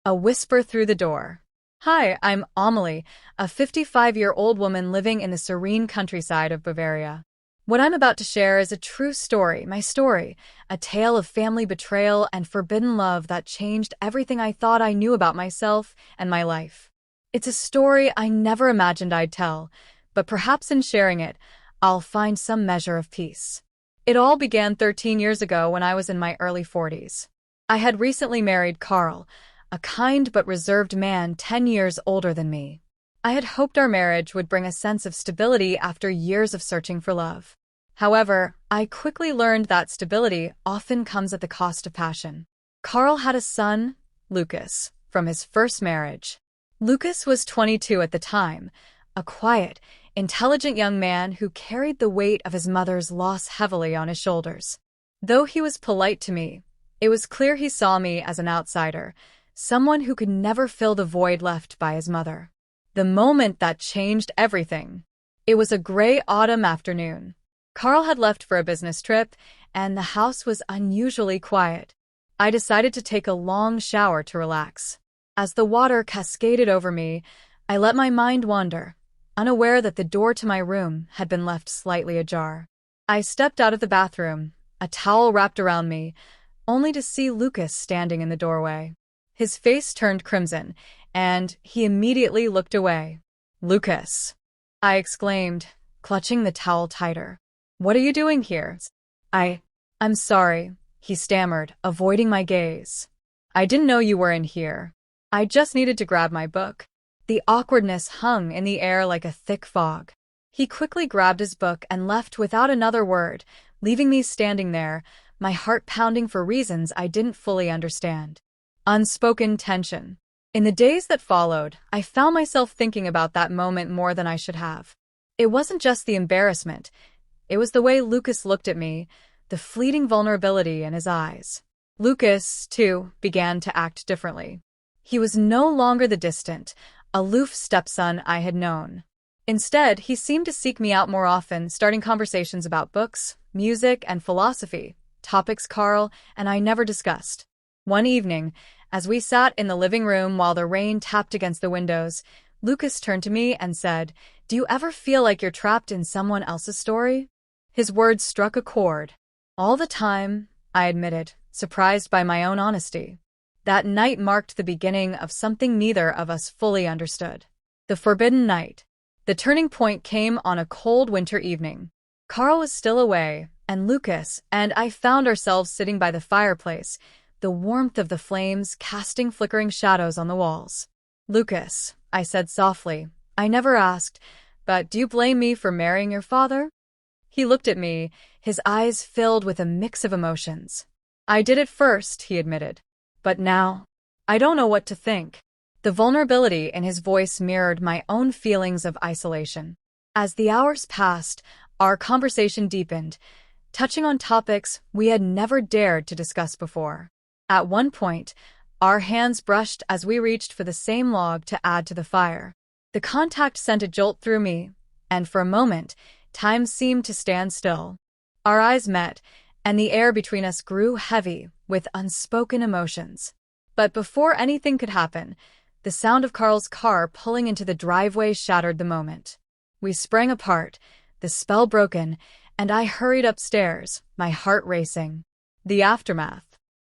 A whisper through the door. Hi, I'm Amelie, a 55-year-old woman living in the serene countryside of Bavaria. What I'm about to share is a true story, my story, a tale of family betrayal and forbidden love that changed everything I thought I knew about myself and my life. It's a story I never imagined I'd tell, but perhaps in sharing it, I'll find some measure of peace. It all began 13 years ago when I was in my early 40s. I had recently married Carl, a kind but reserved man 10 years older than me. I had hoped our marriage would bring a sense of stability after years of searching for love. However, I quickly learned that stability often comes at the cost of passion. Carl had a son, Lucas, from his first marriage. Lucas was 22 at the time, a quiet, intelligent young man who carried the weight of his mother's loss heavily on his shoulders. Though he was polite to me, it was clear he saw me as an outsider, someone who could never fill the void left by his mother. The moment that changed everything. It was a gray autumn afternoon. Carl had left for a business trip, and the house was unusually quiet. I decided to take a long shower to relax. As the water cascaded over me, I let my mind wander, unaware that the door to my room had been left slightly ajar. I stepped out of the bathroom, a towel wrapped around me, only to see Lucas standing in the doorway. His face turned crimson, and he immediately looked away. "Lucas," I exclaimed, clutching the towel tighter. "What are you doing here?" I'm sorry," he stammered, avoiding my gaze. "I didn't know you were in here. I just needed to grab my book." The awkwardness hung in the air like a thick fog. He quickly grabbed his book and left without another word, leaving me standing there, my heart pounding for reasons I didn't fully understand. Unspoken tension. In the days that followed, I found myself thinking about that moment more than I should have. It wasn't just the embarrassment. It was the way Lucas looked at me, the fleeting vulnerability in his eyes. Lucas, too, began to act differently. He was no longer the distant, aloof stepson I had known. Instead, he seemed to seek me out more often, starting conversations about books, music, and philosophy, topics Carl and I never discussed. One evening, as we sat in the living room while the rain tapped against the windows, Lucas turned to me and said, "Do you ever feel like you're trapped in someone else's story?" His words struck a chord. "All the time," I admitted, surprised by my own honesty. That night marked the beginning of something neither of us fully understood. The forbidden night. The turning point came on a cold winter evening. Carl was still away, and Lucas and I found ourselves sitting by the fireplace, the warmth of the flames casting flickering shadows on the walls. "Lucas," I said softly, "I never asked, but do you blame me for marrying your father?" He looked at me, his eyes filled with a mix of emotions. "I did at first," he admitted. "But now, I don't know what to think." The vulnerability in his voice mirrored my own feelings of isolation. As the hours passed, our conversation deepened, touching on topics we had never dared to discuss before. At one point, our hands brushed as we reached for the same log to add to the fire. The contact sent a jolt through me, and for a moment, time seemed to stand still. Our eyes met, and the air between us grew heavy with unspoken emotions. But before anything could happen, the sound of Carl's car pulling into the driveway shattered the moment. We sprang apart, the spell broken, and I hurried upstairs, my heart racing. The aftermath.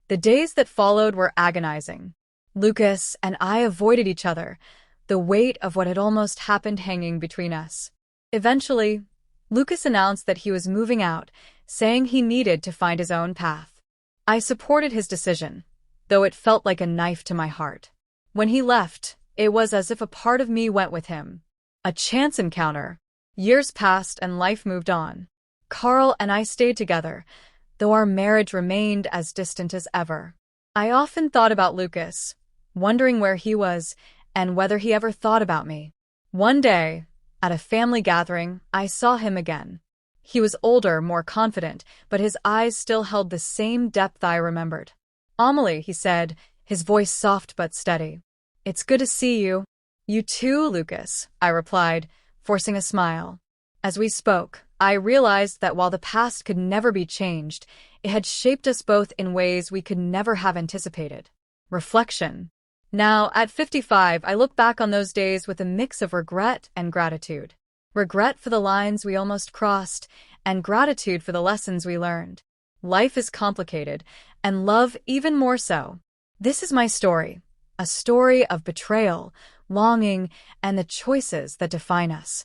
The days that followed were agonizing. Lucas and I avoided each other, the weight of what had almost happened hanging between us. Eventually, Lucas announced that he was moving out, saying he needed to find his own path. I supported his decision, though it felt like a knife to my heart. When he left, it was as if a part of me went with him. A chance encounter. Years passed and life moved on. Carl and I stayed together, though our marriage remained as distant as ever. I often thought about Lucas, wondering where he was and whether he ever thought about me. One day, at a family gathering, I saw him again. He was older, more confident, but his eyes still held the same depth I remembered. "Amelie," he said, his voice soft but steady. "It's good to see you." "You too, Lucas," I replied, forcing a smile. As we spoke, I realized that while the past could never be changed, it had shaped us both in ways we could never have anticipated. Reflection. Now, at 55, I look back on those days with a mix of regret and gratitude. Regret for the lines we almost crossed, and gratitude for the lessons we learned. Life is complicated, and love even more so. This is my story, a story of betrayal, longing, and the choices that define us.